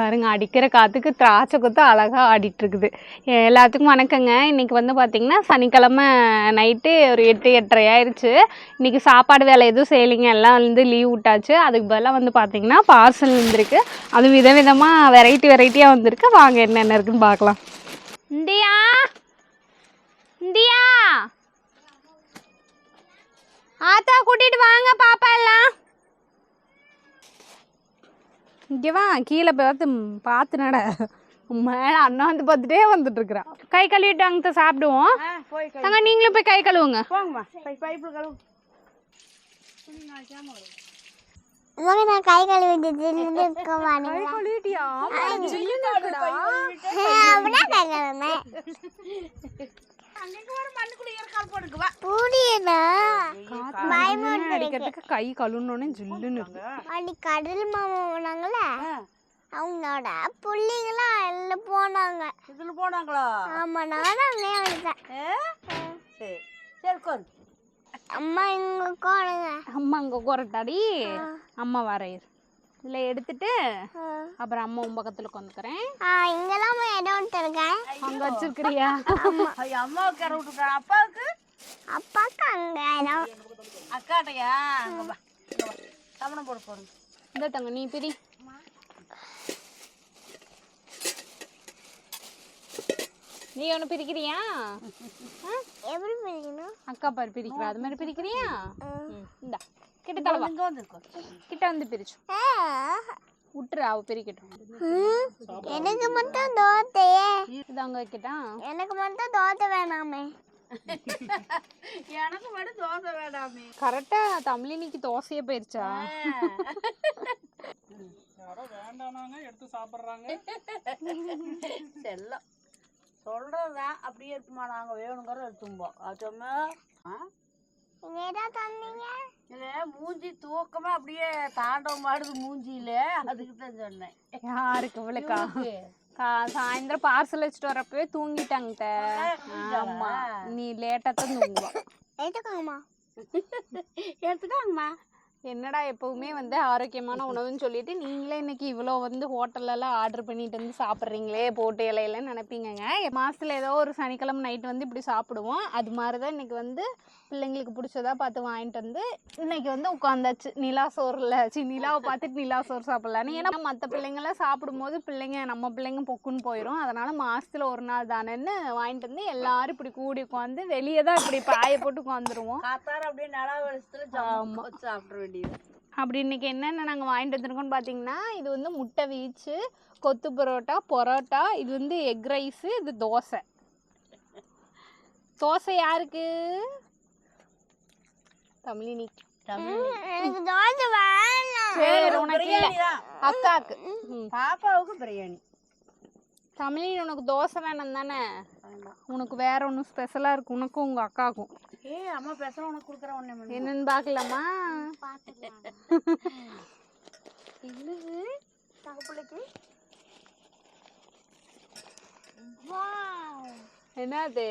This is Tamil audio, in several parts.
பாருங்க அடிக்கிற காற்றுக்கு திராட்சை கொத்து அழகாக ஆடிட்டு இருக்குது. எல்லாத்துக்கும் வணக்கங்க. இன்றைக்கி வந்து பார்த்திங்கன்னா சனிக்கிழமை நைட்டு ஒரு 8-8:30 ஆயிடுச்சு. இன்றைக்கி சாப்பாடு வேலை எதுவும் செய்யலைங்க, எல்லாம் வந்து லீவ் விட்டாச்சு. அதுக்கு பதிலாக வந்து பார்த்திங்கன்னா பார்சல் வந்துருக்கு. அது விதவிதமாக வெரைட்டியாக வந்திருக்கு. வாங்க என்னென்ன இருக்குதுன்னு பார்க்கலாம். இந்தியா இந்தியா ஆத்தா கூட்டிகிட்டு வாங்க பாப்பா எல்லாம். இங்கே வா, கீழே பார்த்து நட. மேலே அண்ணா வந்து பார்த்துட்டே வந்துட்டு இருக்கிறான். கை கழுவிட்டு அங்கே சாப்பிடுவோம். தங்க நீங்களும் போய் கை கழுவுங்க. நான் கை கழுவிட்டு கை கழுவுனோடனே ஜில்லுன்னு இருக்கு. கடல் மாமா போனாங்கள, அவங்களோட புள்ளிங்களாம் எல்லாம் போனாங்க. இதுல போனாங்களா? ஆமா, நானும் அங்கே வந்துட்டேன். சரி சரி கொண்டு அம்மா இங்க உட்காருங்க. அம்மா அங்கே உட்காரட்டாடி. அம்மா வரையிரு இதில் எடுத்துட்டு அப்புறம் அம்மா உன் பக்கத்தில் உட்காந்துக்கிறேன். இங்கெல்லாம் இடம் இருக்கேன். அங்கே வச்சிருக்கிறியா? அம்மாவுக்கு இற விட்டுருக்கா? அப்பாவுக்கு அப்பாவுக்கு அங்கே இடம். அக்காட்டையா? சமணம் போட போறோம். இந்த தங்க நீ பிரி. நீ ஒன்று பிரிக்கிறியா? எப்படி பிரிக்கணும்? அக்கா பாரு பிரிக்கிறா, அது மாதிரி பிரிக்கிறியா? இந்தா கிட்ட தலை கிட்ட வந்து பிரிச்சு விட்டுரு, அவ பிரிக்கட்டும். எனக்கு மட்டும் தோத்தையே. இது அங்க வைக்கட்டா? எனக்கு மட்டும் தோத்தை வேணாமே. எனக்கு மட்டும் தோசை வேணாமே. கரெக்டா தமிழினிக்கு தோசையே போயிருச்சா? வேண்டானாங்க எடுத்து சாப்பிடுறாங்க. செல்லம் சொல்றதுதான் அப்படியே இருக்குமா? நாங்க வேணுங்கிற எடுத்தும்போம். அதுமே தந்தீங்க இல்ல, மூஞ்சி தூக்கமா அப்படியே தாண்டவம் மாடுது மூஞ்சியில. அதுக்கு தான் சொன்னேன். யாருக்கு? இவளுக்கா? சாயந்தரம் பார்சல் வச்சுட்டு வரப்பவே தூங்கிட்டாங்க. ஆமா, நீ லேட்டா தான் தூங்குவா. எடுத்துக்கோங்கம்மா. எடுத்துக்காங்கம்மா. என்னடா எப்பவுமே வந்து ஆரோக்கியமான உணவுன்னு சொல்லிட்டு நீங்களே இன்னைக்கு இவ்வளோ வந்து ஹோட்டல்லலாம் ஆர்டர் பண்ணிட்டு வந்து சாப்பிட்றீங்களே போட்டு இலையிலன்னு நினைப்பீங்கங்க. மாதத்தில் ஏதோ ஒரு சனிக்கிழமை நைட்டு வந்து இப்படி சாப்பிடுவோம். அது மாதிரி தான் இன்றைக்கி வந்து பிள்ளைங்களுக்கு பிடிச்சதா பார்த்து வாங்கிட்டு வந்து இன்றைக்கி வந்து உட்காந்தாச்சு நிலா சோறில். நிலாவை பார்த்துட்டு நிலா சோறு சாப்பிட்லான்னு. ஏன்னா மற்ற பிள்ளைங்களாம் சாப்பிடும்போது நம்ம பிள்ளைங்க பொக்குன்னு போயிடும். அதனால் மாதத்தில் ஒரு நாள் தானேன்னு வாங்கிட்டு வந்து எல்லோரும் இப்படி கூடி உட்காந்து வெளியே தான் இப்படி பாயை போட்டு உட்காந்துருவோம். அப்படியே நிலா வெளிச்சத்தில் சாப்பிட வேண்டியது. அப்படி இன்றைக்கி என்னென்ன நாங்கள் வாங்கிட்டு வந்துருக்கோன்னு பார்த்தீங்கன்னா, இது வந்து முட்டை வீச்சு, கொத்து பரோட்டா, இது வந்து எக் ரைஸு, இது தோசை. தோசை யாருக்கு? தமிழினிக்கு. எனக்கு தோசை வேணாம். சரி, உனக்கு இல்லை, அக்காவுக்கு. பாப்பாவுக்கு பிரியாணி. தமிழினி உனக்கு தோசை வேணும் தானே? உனக்கு வேற ஒன்றும் ஸ்பெஷலாக இருக்கு, உனக்கும் உங்கள் அக்காவுக்கும். அம்மா பேசுற உனக்கு கொடுக்குற ஒண்ணு என்னன்னு பார்க்கலாமா? என்னது?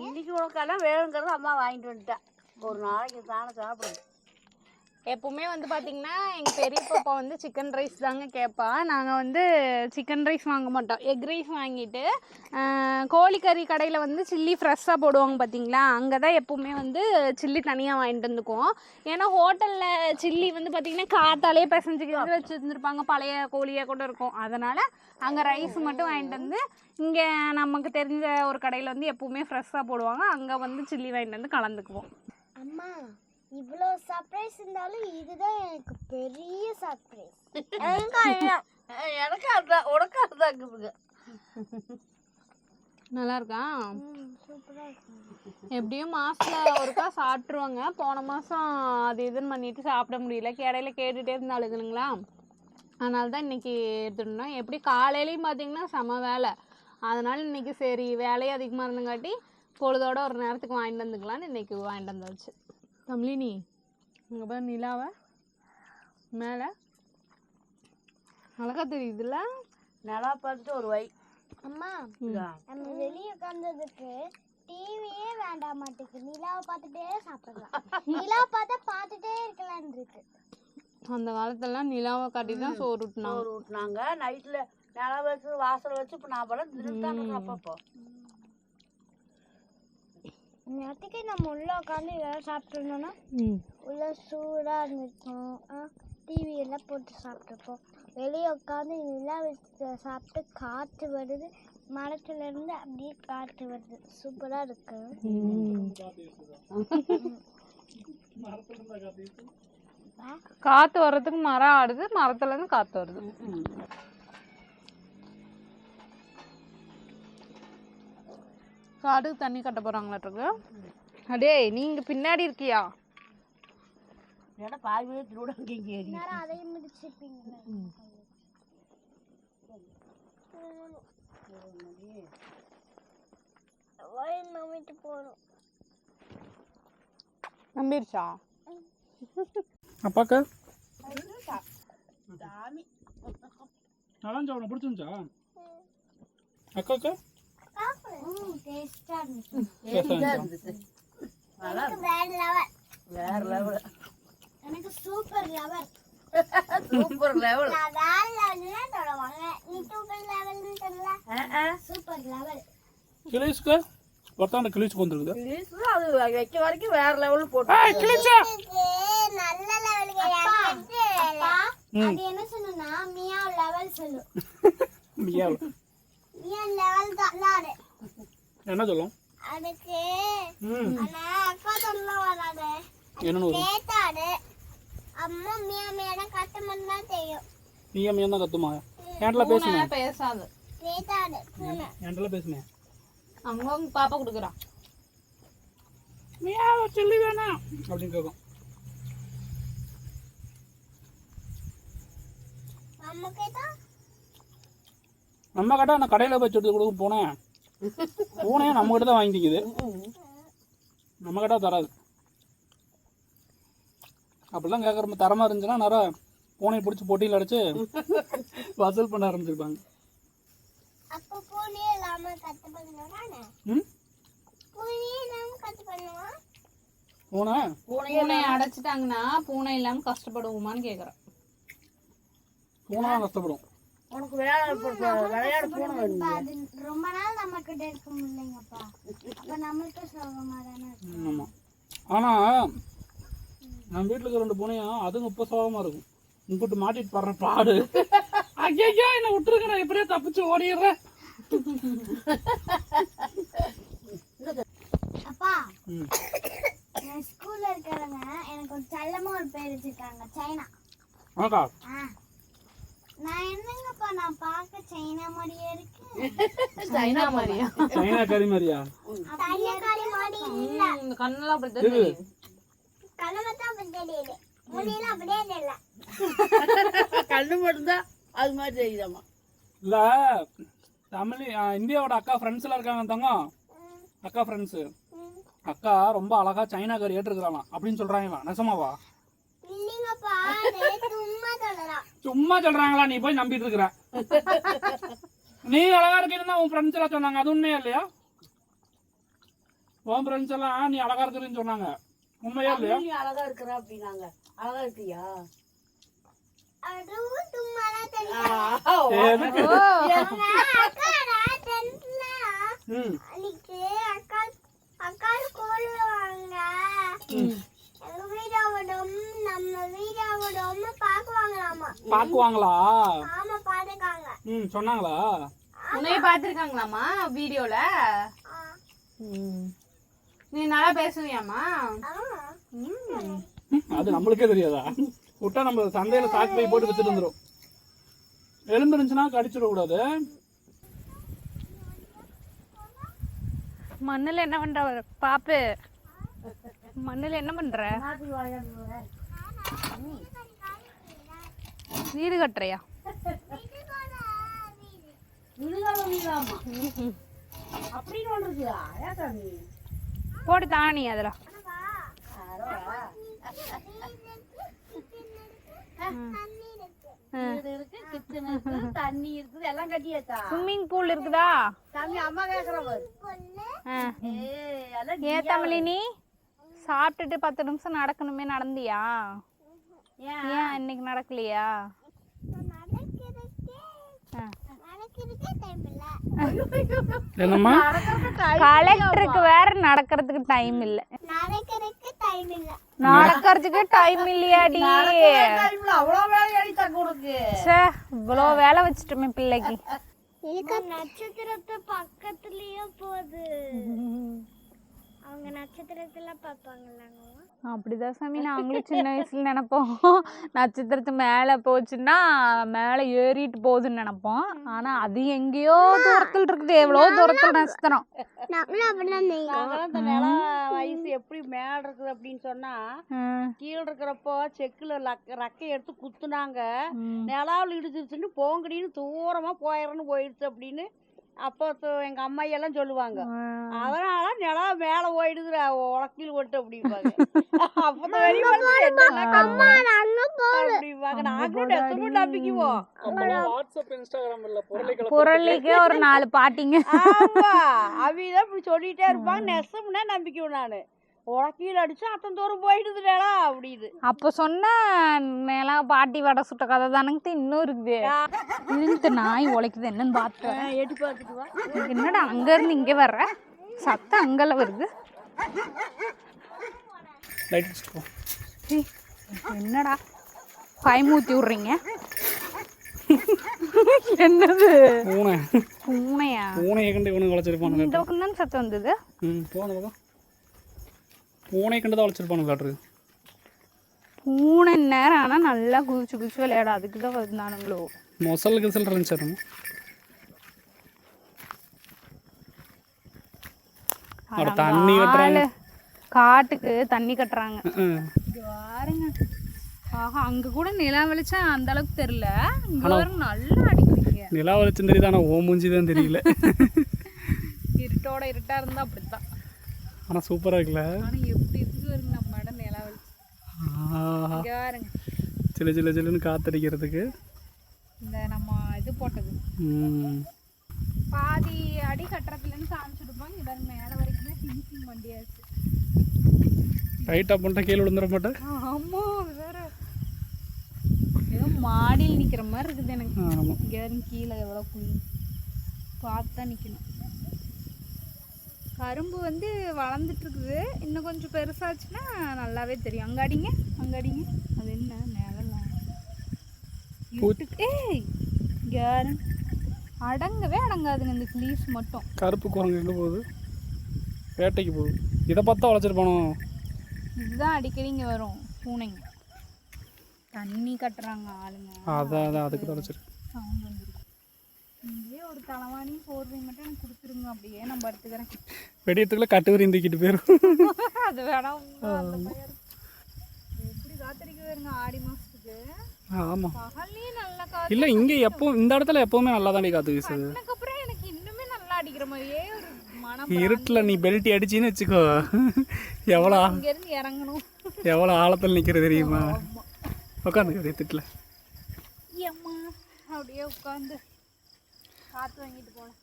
இன்னைக்கு உனக்கெல்லாம் வேணுங்கிறது அம்மா வாங்கிட்டு வந்துட்டா. ஒரு நாளைக்கு தானே சாப்பிடுங்க. எப்பவுமே வந்து பார்த்தீங்கன்னா எங்கள் பெரிய பாப்பா வந்து சிக்கன் ரைஸ் தாங்க கேட்பா. நாங்கள் வந்து சிக்கன் ரைஸ் வாங்க மாட்டோம், எக் ரைஸ் வாங்கிட்டு கோழிக்கறி கடையில் வந்து சில்லி ஃப்ரெஷ்ஷாக போடுவாங்க பார்த்தீங்களா, அங்கே தான் எப்பவுமே வந்து சில்லி தனியாக வாங்கிட்டு வந்துக்குவோம். ஏன்னா ஹோட்டலில் சில்லி வந்து பார்த்திங்கன்னா காத்தாலே பிசைஞ்சிக்கிட்டு வச்சு வந்துருப்பாங்க, பழைய கோழியாக கூட இருக்கும். அதனால் அங்கே ரைஸ் மட்டும் வாங்கிட்டு வந்து இங்கே நமக்கு தெரிஞ்ச ஒரு கடையில் வந்து எப்பவுமே ஃப்ரெஷ்ஷாக போடுவாங்க, அங்கே வந்து சில்லி வாங்கிட்டு வந்து கலந்துக்குவோம். அம்மா, இவ்வளோ சர்ப்ரைஸ் இருந்தாலும் இதுதான் எனக்கு பெரிய சர்ப்ரைஸ். எனக்கு அதுதான், உனக்கு அதுதான் இருக்குதுங்க. நல்லா இருக்கா? சூப்பராக இருக்கும். எப்படியும் மாதத்தில் ஒருக்கா சாப்பிட்ருவாங்க. போன மாதம் அது இதுன்னு பண்ணிட்டு சாப்பிட முடியல, இடையில கேட்டுகிட்டே இருந்தாளுங்களா, அதனால தான் இன்றைக்கி எடுத்துட்டோம். எப்படி காலையிலையும் பார்த்திங்கன்னா செம வேலை, அதனால் இன்றைக்கி சரி வேலையும் அதிகமாக இருந்தங்காட்டி பொழுதோட ஒரு நேரத்துக்கு வாங்கிட்டு வந்துக்கலான்னு இன்றைக்கி வாங்கிட்டு வந்தாச்சு. தமிழினி இங்கே பாரு நிலாவை மேலே அழகா தெரியுதுல்ல? நிலா பார்த்துட்டு ஒரு வை. அம்மா, நம்ம வெளியே உட்கார்ந்ததுக்கு டிவியே வேண்டாம் மாட்டுக்கு, நிலாவை பார்த்துட்டே சாப்பிடலாம். நிலாவை பார்த்தா பார்த்துட்டே இருக்கலாம்னு இருக்கு. அந்த காலத்துலலாம் நிலாவை காட்டி தான் சோறு ஊட்டினாங்க. சோறு ஊட்டினாங்க நைட்டில் நிலம் வச்சு வாசல் வச்சு. இப்போ நான் படம் திருட்டாங்க அப்பப்போ. நேற்றுக்கு நம்ம உள்ள உட்காந்து இதெல்லாம் சாப்பிட்டுருந்தோம்னா உள்ள சூடாக இருந்துருக்கும். டிவி எல்லாம் போட்டு சாப்பிட்ருப்போம். வெளியே உட்காந்து நிலா வச்சு சாப்பிட்டு காற்று வருது, மரத்துல இருந்து அப்படியே காற்று வருது, சூப்பரா இருக்கு. காத்து வர்றதுக்கு மரம் ஆடுது, மரத்துல இருந்து காத்து வருது. காடுக்கு தண்ணி கட்ட போறாங்களாட்டுருக்கு. அடே நீங்க பின்னாடி இருக்கியா? ஏன்னா பாதி பேர் திருவிட இங்கே நேரம் அதையும் முடிச்சிருப்பீங்க. நம்பிட்டு போறோம். நம்பிருச்சா? அப்பாக்கா சாமி நல்லா உனக்கு பிடிச்சிருந்துச்சா? அக்காக்கா டேஸ்டா இருந்துச்சு. இருந்துச்சு. எனக்கு வேற லெவல். வேற லெவல். எனக்கு சூப்பர் லெவல். Super level. நான் வேற லெவல்ல தொடவாங்க. நீ சூப்பர் லெவல்னு சொல்லல. Super level. கிளீஸ்க்கு ஒருத்தாண்ட கிளீஸ்க்கு வந்துருக்குது. அது வைக்க வரைக்கும் வேற லெவல் போட்டு நல்ல லெவலுக்கு அப்பா அது என்ன சொன்னா மியாவ் லெவல் சொல்லு. மியாவ் லெவல் தான் என்ன சொல்லும்? அதுக்கு ஆனா அக்கா சொல்ல வராது. என்னன்னு கேட்டாடு அம்மா மியா மியா கட்டமன் தான் தெரியும். மியா மியா தான் கத்துமா? என்கிட்ட பேசுமே. பேசாது. கேட்டாடு பூனை. என்கிட்ட பேசுமே. அங்க பாப்பா குடுக்குறா. மியாவ சொல்லி வேணாம் அப்படின்னு கேட்கும். அம்மா கேட்டா நம்ம கேட்டா நான் கடையில் போய் எடுத்து கொடுக்க போனேன். பூனையை நம்ம கிட்ட தான் வாங்கிக்குது, நம்ம கிட்ட தராது. அப்படிலாம் கேட்குற தரமாக இருந்துச்சுன்னா நிறைய பூனையை பிடிச்சி போட்டியில் அடிச்சு வசூல் பண்ண ஆரம்பிச்சிருப்பாங்க. அப்ப பூனை இல்லாம கத்து பண்ணுவானே. பூனை இல்லாம கத்து பண்ணுவா. பூனையை அடைச்சிட்டாங்கன்னா பூனை இல்லாம கஷ்டப்படுவோமான்னு கேக்குறேன். பூனை தான் கஷ்டப்படும். உனக்கு விளையாட பூனை வேணும். அது ரொம்ப நாள் நம்ம கிட்ட இருக்க முடியலங்கப்பா. அப்ப நம்மளுக்கு சோகமா தானே இருக்கும். ஆமாம். ஆனால் நம்ம வீட்டில் இருக்கிற 2 பூனையும் அதுவும் இப்போ சோகமாக இருக்கும். உங்ககிட்ட மாட்டிட்டு படுற பாடு. ஐயா என்னை விட்டுருக்கிறேன், எப்படியே தப்பிச்சு ஓடிடுறேன். அப்பா என் ஸ்கூல்ல இருக்கிறவங்க எனக்கு ஒரு செல்லமா ஒரு பேர் வச்சிருக்காங்க, சைனா. ஆக்கா நான் என்னங்கப்பா நான் பார்க்க சைனா மாதிரியே இருக்கு. சைனா மாதிரியா? சைனா கறி மாதிரியா? சைனாக்காரி மாதிரி இல்ல. இந்த கண்ணெல்லாம் அப்படி தெரியுது. கண்ணமத்தான் அப்படி தெரியுது, முடியல அப்படியே தெரியல. கண்ணு மட்டும்தான் அது மாதிரி தெரியுதாம்மா. இல்லை தமிழ் இந்தியாவோட அக்கா ஃப்ரெண்ட்ஸ் எல்லாம் இருக்காங்க தங்கம். அக்கா ஃப்ரெண்ட்ஸு அக்கா ரொம்ப அழகா சைனா கறி ஏற்றுக்கிறாளாம் அப்படின்னு சொல்றாங்களா? நெசமாவா? இல்லைங்கப்பா சும்மா சொல்லலாம். சும்மா சொல்றாங்களா? நீ போய் நம்பிட்டு இருக்கிற. நீ அழகா இருக்கீங்கன்னா உன் ஃப்ரெண்ட்ஸ் எல்லாம் சொன்னாங்க, அது உண்மையா இல்லையா? உன் ஃப்ரெண்ட்ஸ் எல்லாம் நீ அழகா இருக்கிறன்னு சொன்னாங்க, உண்மையா இல்லையா? நீ அழகா இருக்கிற அப்படின்னாங்க. அழகா இருக்கியா? அதுவும் சும்மா தான் தெரியும். அக்கா நான் 10th அன்னைக்கு அக்கா ஸ்கூல்லுவாங்க. எங்க வீடாவோடும் நம்ம வீடாவோடும் பாக்குவாங்களாமா. பாக்குவாங்களா? ஆமா பாத்துக்காங்க. சொன்னாங்களா? உன்னைய பாத்துருக்காங்களாமா வீடியோல? நீ நல்லா பேசுவியாமா? அது நம்மளுக்கே தெரியாதா? விட்டா நம்ம சந்தையில சாக்கு போய் போட்டு வித்துட்டு வந்துடும். எலும்பு இருந்துச்சுன்னா கடிச்சிட கூடாது. மண்ணுல என்ன பண்ற பாப்பு? மண்ணுல என்ன பண்ற? வீடு கட்டுறியா? போட்டு தாணி அதுல. வீடு இருக்கு, கிச்சன் இருக்கு, தண்ணி இருக்குது, எல்லாம் கட்டியாச்சா? ஸ்விம்மிங் பூல் இருக்குதா? தம்பி அம்மா கேக்குற பாரு. எல்லாம் ஏன் தமிழினி சாப்பிட்டுட்டு 10 நிமிஷம் நடக்கணுமே, நடந்தியா? ஏன் இன்னைக்கு நடக்கலையா? என்னம்மா கலெக்டருக்கு வேற நடக்கிறதுக்கு டைம் இல்ல. நடக்கிறதுக்கு டைம் இல்லையாடி? அவ்வளோ வேலையாடி தக்க உனக்கு. சே, இவ்வளோ வேலை வச்சுட்டோமே பிள்ளைக்கு. நட்சத்திரத்தை பக்கத்துலயும் போகுது. அவங்க நட்சத்திரத்தெல்லாம் பார்ப்பாங்களாங்க. அப்படிதான் சாமி நாங்களும் சின்ன வயசுல நினைப்போம், நட்சத்திரத்து மேல போச்சுன்னா மேல ஏறிட்டு போகுதுன்னு நினைப்போம். ஆனா அது எங்கேயோ தூரத்துல இருக்குது, எவ்வளவு தூரத்துல நட்சத்திரம். நாங்களாம் இந்த நில வயசு எப்படி மேல இருக்குது அப்படின்னு சொன்னா, கீழே இருக்கிறப்போ செக்குல ரக்கை எடுத்து குத்துனாங்க, நிலாவில் இடிச்சிருச்சுன்னு போங்கடின்னு தூரமா போயிடுச்சு அப்படின்னு அப்போ எங்க அம்மையெல்லாம் சொல்லுவாங்க. அதனால நிலா மேல போயிடுது உலக்கில் ஓட்டு அப்படிம்பாங்க. அப்பதான் நம்பிக்குவோம். புரளிக்கு ஒரு 4 பாட்டிங்க. ஆமா, அவிதான் இப்படி சொல்லிட்டே இருப்பாங்க. நெசம்னா நம்பிக்குவோம். நானு உலக்கில் அடிச்சு அத்தனை தூரம் போயிடுது நிலா அப்படின்னு. அப்ப சொன்ன நிலா பாட்டி வடை சுட்ட கதை தானங்க இன்னும் இருக்குது. இருந்து நாய் உழைக்குது என்னன்னு பார்த்து எட்டி பார்த்துட்டு வா. என்னடா அங்க இருந்து இங்க வர்ற சத்தம் அங்கெல்லாம் வருது. என்னடா பயமூத்தி விடுறீங்க? என்னது பூனையா? பூனையை கண்டு இவனுக்கு வளைச்சிருப்பானு. இந்த பக்கம் தான் சத்தம் வந்தது. பூனை கண்டு தான் வளைச்சிருப்பானு. பூனை நேரம் ஆனா நல்லா குதிச்சு விளையாட, அதுக்கு தான் வந்தானுங்களோ. மொசல் கிசல் இருந்துச்சு. தண்ணி கட்டுறாங்க, காட்டுக்கு தண்ணி கட்டுறாங்க. பாருங்க, ஆஹா அங்க கூட நிலா வெளிச்சம் அந்த அளவுக்கு தெரியல, இங்க பாருங்க நல்லா அடிக்கிறீங்க. நிலா வெளிச்சம் தெரியுது, ஆனா ஓ மூஞ்சி தான் தெரியல. இருட்டோட இருட்டா இருந்தா அப்படித்தான். ஆனா சூப்பரா இருக்குல்ல. ஆனா எப்படி இருக்கு பாருங்க நம்ம இடம் நிலா வெளிச்சம். இங்க பாருங்க சில சில சில்லுன்னு காத்தடிக்கிறதுக்கு இந்த நம்ம இது போட்டது. பாதி அடி கட்டுறதுலன்னு காமிச்சிருப்பாங்க. இவர் மேல வரைக்குமே ஃபினிஷிங் பண்ணியாச்சு. ரைட்டா பண்ணிட்டா கீழே விழுந்துட மாட்டேன். ஆமா, வேற ஏதோ மாடியில் நிக்கிற மாதிரி இருக்குது எனக்கு. இங்க கீழே எவ்வளவு குழி பார்த்தா நிக்கணும். கரும்பு வந்து வளர்ந்துட்டு இருக்குது, இன்னும் கொஞ்சம் பெருசாச்சுன்னா நல்லாவே தெரியும். அங்காடிங்க அங்காடிங்க அது என்ன நிழலாம் யாரு அடங்கவே அடங்காதுங்க இந்த லீஃப் மட்டும். கருப்பு குரங்கு எங்கே போகுது? வேட்டைக்கு போகுது. இதை பார்த்தா வளைச்சிருப்பானோ. இதுதான் அடிக்கடி இங்கே வரும் பூனைங்க. தண்ணி கட்டுறாங்க ஆளுங்க, அதான் அதுக்கு வளைச்சிருக்கு. சவுண்ட் வந்துருக்கு. இங்கே ஒரு தலைவாணி போர்வை மட்டும் எனக்கு கொடுத்துருங்க, அப்படியே நான் படுத்துக்கிறேன். வெடியத்துக்குள்ள கட்டுவரி தூக்கிட்டு போயிடும். அது வேணாம். அந்த பயிர் எப்படி காத்தடிக்க வருங்க ஆடி மாசத்துக்கு. ஆமா, பகல்லே நல்லா காத்து. இல்ல இங்க எப்போ இந்த இடத்துல எப்பவுமே நல்லா தாண்டி காத்து வீசுது. அதுக்கப்புறம் எனக்கு இன்னுமே நல்லா அடிக்கிற மாதிரியே ஒரு மனம். இருட்டுல நீ பெல்ட் அடிச்சின்னு வச்சுக்கோ, எவ்வளோ இங்க இருந்து இறங்கணும், எவ்வளோ ஆழத்தில் நிற்கிறது தெரியுமா? உட்காந்து வெடியத்துக்குல அப்படியே உட்காந்து காற்று வாங்கிட்டு போனோம்.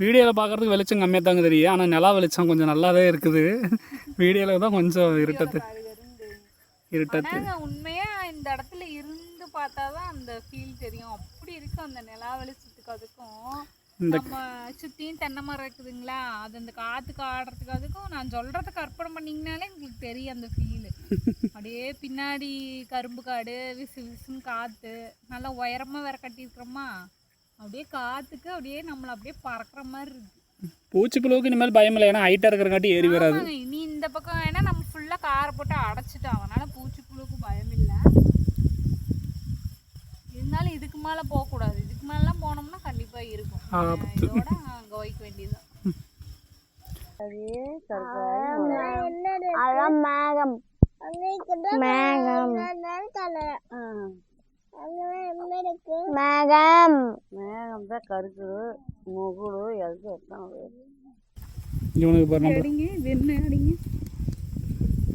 வீடியோவில் பார்க்குறதுக்கு வெளிச்சம் கம்மியாக தாங்க தெரியும், ஆனால் நிலா வெளிச்சம் கொஞ்சம் நல்லாவே இருக்குது. வீடியோவில் தான் கொஞ்சம் இருட்டத்து. உண்மையா இந்த இடத்துல இருந்து பார்த்தாதான் அந்த ஃபீல் தெரியும். அப்படி இருக்கு அந்த நிலா வெளிச்சத்துக்கு. அதுக்கும் நம்ம சுற்றியும் தென்னை மரம் இருக்குதுங்களா, அது அந்த காற்றுக்கு ஆடுறதுக்கு அதுக்கும் நான் சொல்கிறத கற்பனை பண்ணிங்கனாலே எங்களுக்கு தெரியும் அந்த ஃபீலு. அப்படியே பின்னாடி கரும்பு காடு, விசு விசுன்னு காற்று, நல்லா உயரமாக வேற கட்டியிருக்கிறோமா, அப்படியே காற்றுக்கு அப்படியே நம்மளை அப்படியே பறக்கிற மாதிரி இருக்கு. பூச்சிப்புழுவுக்கு இனிமேல் பயம் இல்லை, ஏன்னா ஹைட்டாக இருக்கிறங்காட்டி ஏறி வராது. நீ இந்த பக்கம் ஏன்னா நம்ம ஃபுல்லாக காரை போட்டு அடைச்சிட்டோம், அதனால பூச்சிப்புழுவுக்கு பயம் இல்லை. இருந்தாலும் இதுக்கு மேலே போகக்கூடாது, இதுக்கு மேலாம் போனோம்னா கண்டிப்பாக இருக்கும். இதோட அங்கே வைக்க வேண்டியதுதான். மேகம் மேகம் மேகம் மேகம் தான் கருக்கு முகுடு எதுக்கு எத்தனை இவனுக்கு பாருங்க அடிங்க, இது என்ன அடிங்க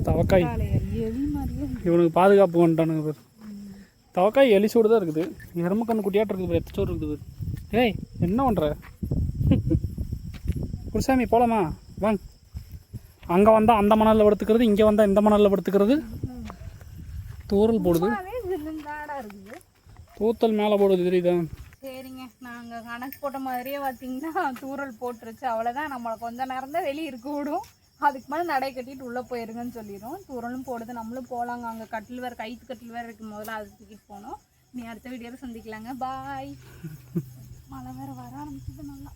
தவக்காய். இவனுக்கு பாதுகாப்பு வந்துட்டானுங்க பேர். தவக்காய் எலிசோடு தான் இருக்குது. எறும்பு கண்ணு குட்டியாட்டு இருக்குது, எத்தச்சோறு இருக்குது. ஏய் என்ன பண்ணுற குருசாமி? போகலாமா? வாங்க. அங்கே வந்தால் அந்த மணலில் படுத்துக்கிறது, இங்கே வந்தால் இந்த மணலில் படுத்துக்கிறது. தூரல் போடுது, இருக்குது. தூத்தல் மேலே போடுது, தெரியுதா? சரிங்க, நாங்கள் கணக்கு போட்ட மாதிரியே பார்த்தீங்கன்னா தூரல் போட்டுருச்சு. அவ்வளோதான், நம்மளை கொஞ்ச நேரம் தான் வெளியே இருக்க விடும். அதுக்கு மேலே நடை கட்டிட்டு உள்ளே போயிருங்கன்னு சொல்லிடும். தூரலும் போடுது, நம்மளும் போகலாங்க. அங்கே கட்டில் வேறு, கைத்து கட்டில் வேறு இருக்கும், முதல்ல அது தூக்கிட்டு போகணும். நீ அடுத்த வீடியோவில் சந்திக்கலாங்க. பாய். மழை வேறு வர ஆரம்பிச்சது நல்லா.